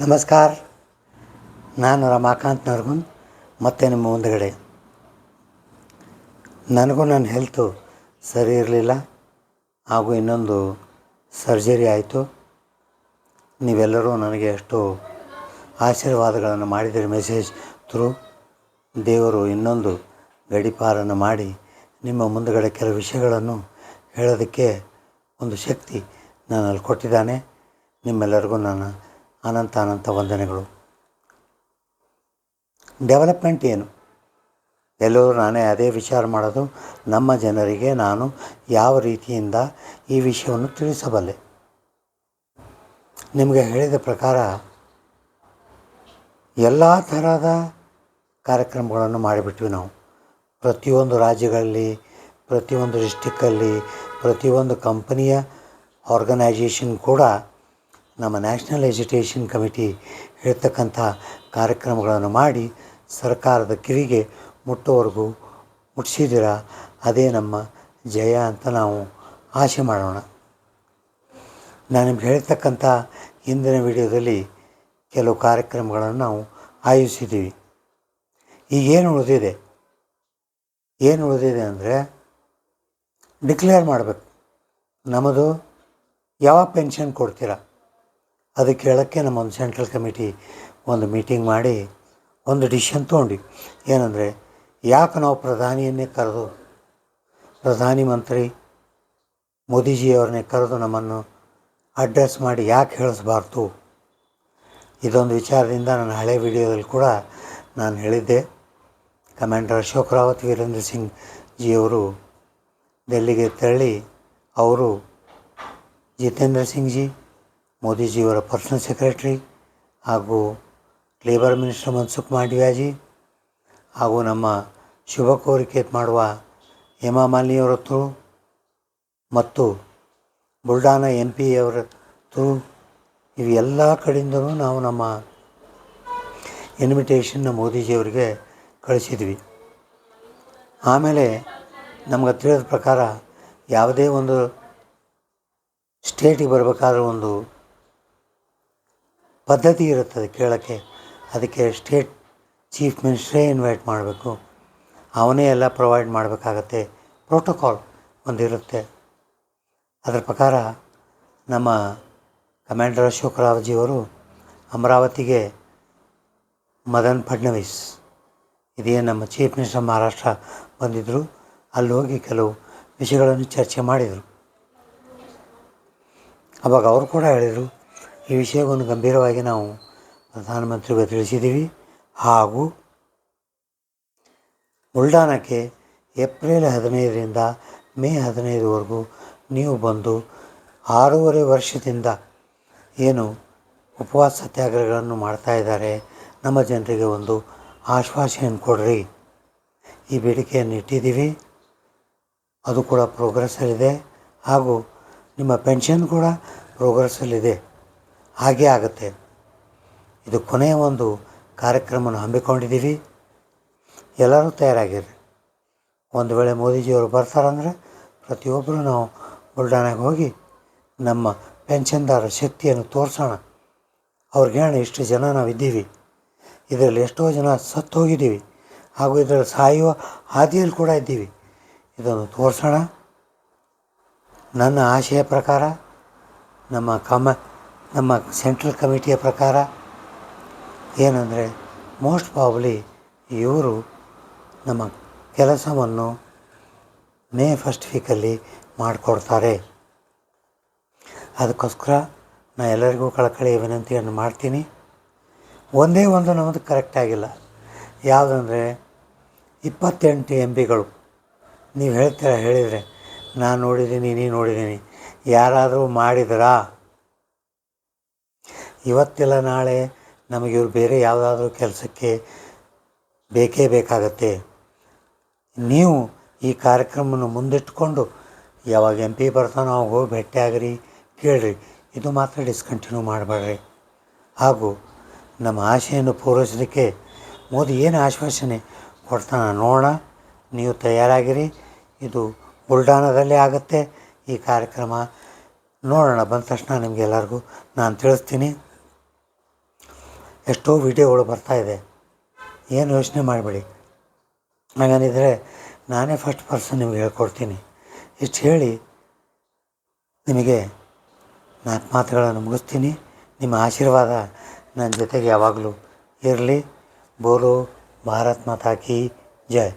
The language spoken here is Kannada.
ನಮಸ್ಕಾರ. ನಾನು ರಮಾಕಾಂತ್ ನರಗುಂದ್ ಮತ್ತೆ ನಿಮ್ಮ ಮುಂದುಗಡೆ. ನನಗೂ ನನ್ನ ಹೆಲ್ತು ಸರಿ ಇರಲಿಲ್ಲ, ಹಾಗೂ ಇನ್ನೊಂದು ಸರ್ಜರಿ ಆಯಿತು. ನೀವೆಲ್ಲರೂ ನನಗೆ ಎಷ್ಟು ಆಶೀರ್ವಾದಗಳನ್ನು ಮಾಡಿದರೆ ಮೆಸೇಜ್ ಥ್ರೂ. ದೇವರು ಇನ್ನೊಂದು ಗಡೀಪಾರನ್ನು ಮಾಡಿ ನಿಮ್ಮ ಮುಂದುಗಡೆ ಕೆಲವು ವಿಷಯಗಳನ್ನು ಹೇಳೋದಕ್ಕೆ ಒಂದು ಶಕ್ತಿ ನನ್ನಲ್ಲಿ ಕೊಟ್ಟಿದ್ದಾನೆ. ನಿಮ್ಮೆಲ್ಲರಿಗೂ ನನ್ನ ಅನಂತ ವಂದನೆಗಳು. ಡೆವಲಪ್ಮೆಂಟ್ ಏನು? ಎಲ್ಲರೂ ನಾನೇ ಅದೇ ವಿಚಾರ ಮಾಡೋದು. ನಮ್ಮ ಜನರಿಗೆ ನಾನು ಯಾವ ರೀತಿಯಿಂದ ಈ ವಿಷಯವನ್ನು ತಿಳಿಸಬಲ್ಲೆ? ನಿಮಗೆ ಹೇಳಿದ ಪ್ರಕಾರ ಎಲ್ಲ ಥರದ ಕಾರ್ಯಕ್ರಮಗಳನ್ನು ಮಾಡಿಬಿಟ್ವಿ ನಾವು. ಪ್ರತಿಯೊಂದು ರಾಜ್ಯಗಳಲ್ಲಿ, ಪ್ರತಿಯೊಂದು ಡಿಸ್ಟಿಕ್ಕಲ್ಲಿ, ಪ್ರತಿಯೊಂದು ಕಂಪನಿಯ ಆರ್ಗನೈಜೇಷನ್ ಕೂಡ ನಮ್ಮ ನ್ಯಾಷನಲ್ ಎಜುಕೇಷನ್ ಕಮಿಟಿ ಹೇಳ್ತಕ್ಕಂಥ ಕಾರ್ಯಕ್ರಮಗಳನ್ನು ಮಾಡಿ ಸರ್ಕಾರದ ಕಿವಿಗೆ ಮುಟ್ಟೋವರೆಗೂ ಮುಟ್ಟಿಸಿದಿರ. ಅದೇ ನಮ್ಮ ಜಯ ಅಂತ ನಾವು ಆಶೆ ಮಾಡೋಣ. ನಾನು ನಿಮ್ಗೆ ಹೇಳ್ತಕ್ಕಂಥ ಹಿಂದಿನ ವಿಡಿಯೋದಲ್ಲಿ ಕೆಲವು ಕಾರ್ಯಕ್ರಮಗಳನ್ನು ನಾವು ಆಯೋಜಿಸಿದ್ದೀವಿ. ಈಗೇನು ಉಳಿದಿದೆ ಅಂದರೆ ಡಿಕ್ಲೇರ್ ಮಾಡಬೇಕು. ನಮ್ಮದು ಯಾವ ಪೆನ್ಷನ್ ಕೊಡ್ತೀರಾ ಅದಕ್ಕೆ ಹೇಳೋಕ್ಕೆ ನಮ್ಮ ಒಂದು ಸೆಂಟ್ರಲ್ ಕಮಿಟಿ ಒಂದು ಮೀಟಿಂಗ್ ಮಾಡಿ ಒಂದು ಡಿಸಿಷನ್ ತೊಗೊಂಡ್ವಿ. ಏನಂದರೆ, ಯಾಕೆ ನಾವು ಪ್ರಧಾನಿಯನ್ನೇ ಕರೆದು, ಪ್ರಧಾನಿ ಮಂತ್ರಿ ಮೋದಿಜಿಯವ್ರನ್ನೇ ಕರೆದು ನಮ್ಮನ್ನು ಅಡ್ರೆಸ್ ಮಾಡಿ ಯಾಕೆ ಹೇಳಿಸ್ಬಾರ್ದು? ಇದೊಂದು ವಿಚಾರದಿಂದ ನನ್ನ ಹಳೆ ವಿಡಿಯೋದಲ್ಲಿ ಕೂಡ ನಾನು ಹೇಳಿದ್ದೆ. ಕಮಾಂಡರ್ ಅಶೋಕ್ ರಾವತ್, ವೀರೇಂದ್ರ ಸಿಂಗ್ ಜಿಯವರು ಡೆಲ್ಲಿಗೆ ತೆರಳಿ ಅವರು ಜಿತೇಂದ್ರ ಸಿಂಗ್ ಜಿ, ಮೋದಿಜಿಯವರ ಪರ್ಸನಲ್ ಸೆಕ್ರೆಟ್ರಿ, ಹಾಗೂ ಲೇಬರ್ ಮಿನಿಸ್ಟರ್ ಮನ್ಸುಖ್ ಮಾಂಡವ್ಯಾಜಿ, ಹಾಗೂ ನಮ್ಮ ಶುಭ ಕೋರಿಕೆ ಮಾಡುವ ಹೇಮಾ ಮಾಲಿನಿಯವರ ಥ್ರೂ, ಮತ್ತು ಬುಲ್ಡಾನ MP ಅವರ ಥ್ರೂ, ಇವೆಲ್ಲ ಕಡೆಯಿಂದಲೂ ನಾವು ನಮ್ಮ ಇನ್ವಿಟೇಷನ್ನ ಮೋದಿಜಿಯವರಿಗೆ ಕಳಿಸಿದ್ವಿ. ಆಮೇಲೆ ನಮ್ಗೆ ತಿಳಿದ ಪ್ರಕಾರ ಯಾವುದೇ ಒಂದು ಸ್ಟೇಟಿಗೆ ಬರಬೇಕಾದ್ರೆ ಒಂದು ಪದ್ಧತಿ ಇರುತ್ತದೆ ಕೇಳೋಕ್ಕೆ. ಅದಕ್ಕೆ ಸ್ಟೇಟ್ ಚೀಫ್ ಮಿನಿಸ್ಟ್ರೇ ಇನ್ವೈಟ್ ಮಾಡಬೇಕು, ಅವನೇ ಎಲ್ಲ ಪ್ರೊವೈಡ್ ಮಾಡಬೇಕಾಗತ್ತೆ. ಪ್ರೋಟೋಕಾಲ್ ಒಂದಿರುತ್ತೆ. ಅದರ ಪ್ರಕಾರ ನಮ್ಮ ಕಮಾಂಡರ್ ಅಶೋಕ್ ರಾವ್ಜಿಯವರು ಅಮರಾವತಿಗೆ ಮದನ್ ಫಡ್ನವೀಸ್, ಇದೇನು ನಮ್ಮ ಚೀಫ್ ಮಿನಿಸ್ಟರ್ ಮಹಾರಾಷ್ಟ್ರ ಬಂದಿದ್ದರು, ಅಲ್ಲಿ ಹೋಗಿ ಕೆಲವು ವಿಷಯಗಳನ್ನು ಚರ್ಚೆ ಮಾಡಿದರು. ಅವಾಗ ಅವರು ಕೂಡ ಹೇಳಿದರು, ಈ ವಿಷಯವನ್ನು ಗಂಭೀರವಾಗಿ ನಾವು ಪ್ರಧಾನಮಂತ್ರಿಗೆ ತಿಳಿಸಿದ್ದೀವಿ, ಹಾಗೂ ಬುಲ್ಡಾನಕ್ಕೆ ಏಪ್ರಿಲ್ 15ರಿಂದ ಮೇ 15ವರೆಗೂ ನೀವು ಬಂದು 6.5 ವರ್ಷದಿಂದ ಏನು ಉಪವಾಸ ಸತ್ಯಾಗ್ರಹಗಳನ್ನು ಮಾಡ್ತಾಯಿದ್ದಾರೆ, ನಮ್ಮ ಜನರಿಗೆ ಒಂದು ಆಶ್ವಾಸನೆಯನ್ನು ಕೊಡ್ರಿ. ಈ ಬೇಡಿಕೆಯನ್ನು ಇಟ್ಟಿದ್ದೀವಿ, ಅದು ಕೂಡ ಪ್ರೋಗ್ರೆಸ್ಸಲ್ಲಿದೆ, ಹಾಗೂ ನಿಮ್ಮ ಪೆನ್ಷನ್ ಕೂಡ ಪ್ರೋಗ್ರೆಸ್ಸಲ್ಲಿದೆ. ಹಾಗೇ ಆಗುತ್ತೆ. ಇದು ಕೊನೆಯ ಒಂದು ಕಾರ್ಯಕ್ರಮವನ್ನು ಹಮ್ಮಿಕೊಂಡಿದ್ದೀವಿ. ಎಲ್ಲರೂ ತಯಾರಾಗಿರ್ರಿ. ಒಂದು ವೇಳೆ ಮೋದಿಜಿಯವರು ಬರ್ತಾರಂದರೆ ಪ್ರತಿಯೊಬ್ಬರು ನಾವು ಬುಲ್ಡಾನಾಗೆ ಹೋಗಿ ನಮ್ಮ ಪೆನ್ಷನ್ದಾರರ ಶಕ್ತಿಯನ್ನು ತೋರಿಸೋಣ. ಅವ್ರಿಗೆ ಹೇಳೋಣ, ಇಷ್ಟು ಜನ ನಾವಿದ್ದೀವಿ, ಇದರಲ್ಲಿ ಎಷ್ಟೋ ಜನ ಸತ್ತು ಹೋಗಿದ್ದೀವಿ, ಹಾಗೂ ಇದರಲ್ಲಿ ಸಾಯುವ ಹಾದಿಯಲ್ಲಿ ಕೂಡ ಇದ್ದೀವಿ, ಇದನ್ನು ತೋರಿಸೋಣ. ನನ್ನ ಆಶೆಯ ಪ್ರಕಾರ, ನಮ್ಮ ಸೆಂಟ್ರಲ್ ಕಮಿಟಿಯ ಪ್ರಕಾರ ಏನಂದರೆ, ಮೋಸ್ಟ್ ಪ್ರಾಬಬ್ಲಿ ಇವರು ನಮ್ಮ ಕೆಲಸವನ್ನು ಮೇ 1st ವೀಕಲ್ಲಿ ಮಾಡಿಕೊಡ್ತಾರೆ. ಅದಕ್ಕೋಸ್ಕರ ನಾನು ಎಲ್ಲರಿಗೂ ಕಳಕಳಿಯ ವಿನಂತಿಯನ್ನು ಮಾಡ್ತೀನಿ. ಒಂದೇ ಒಂದು ನಮ್ಮದು ಕರೆಕ್ಟಾಗಿಲ್ಲ. ಯಾವುದಂದರೆ 28 MPಗಳು. ನೀವು ಹೇಳಿದರೆ ನಾನು ನೋಡಿದ್ದೀನಿ, ನೀನು ನೋಡಿದ್ದೀನಿ, ಯಾರಾದರೂ ಮಾಡಿದರಾ? ಇವತ್ತಿಲ್ಲ ನಾಳೆ ನಮಗೆ ಇವರು ಬೇರೆ ಯಾವುದಾದ್ರೂ ಕೆಲಸಕ್ಕೆ ಬೇಕೇ ಬೇಕಾಗತ್ತೆ. ನೀವು ಈ ಕಾರ್ಯಕ್ರಮವನ್ನು ಮುಂದಿಟ್ಟುಕೊಂಡು ಯಾವಾಗ MP ಬರ್ತಾನೋ ಅವಾಗ ಹೋಗಿ ಭೇಟಿಯಾಗ್ರಿ, ಕೇಳ್ರಿ. ಇದು ಮಾತ್ರ ಡಿಸ್ಕಂಟಿನ್ಯೂ ಮಾಡಬೇಡ್ರಿ. ಹಾಗೂ ನಮ್ಮ ಆಶೆಯನ್ನು ಪೂರೈಸಲಿಕ್ಕೆ ಮೋದಿ ಏನು ಆಶ್ವಾಸನೆ ಕೊಡ್ತಾನೆ ನೋಡೋಣ. ನೀವು ತಯಾರಾಗಿರಿ. ಇದು ಬುಲ್ಡಾನದಲ್ಲೇ ಆಗುತ್ತೆ ಈ ಕಾರ್ಯಕ್ರಮ. ನೋಡೋಣ, ಬಂದ ತಕ್ಷಣ ನಿಮಗೆಲ್ಲರಿಗೂ ನಾನು ತಿಳಿಸ್ತೀನಿ. ಎಷ್ಟೋ ವಿಡಿಯೋಗಳು ಬರ್ತಾಯಿದೆ, ಏನು ಯೋಚನೆ ಮಾಡಬೇಡಿ. ಹಾಗೇನಿದ್ರೆ ನಾನೇ ಫಸ್ಟ್ ಪರ್ಸನ್ ನಿಮಗೆ ಹೇಳ್ಕೊಡ್ತೀನಿ. ಇಷ್ಟು ಹೇಳಿ ನಿಮಗೆ 4 ಮಾತುಗಳನ್ನು ಮುಗಿಸ್ತೀನಿ. ನಿಮ್ಮ ಆಶೀರ್ವಾದ ನನ್ನ ಜೊತೆಗೆ ಯಾವಾಗಲೂ ಇರಲಿ. ಬೋಲೋ ಭಾರತ್ ಮಾತಾ ಕಿ ಜೈ.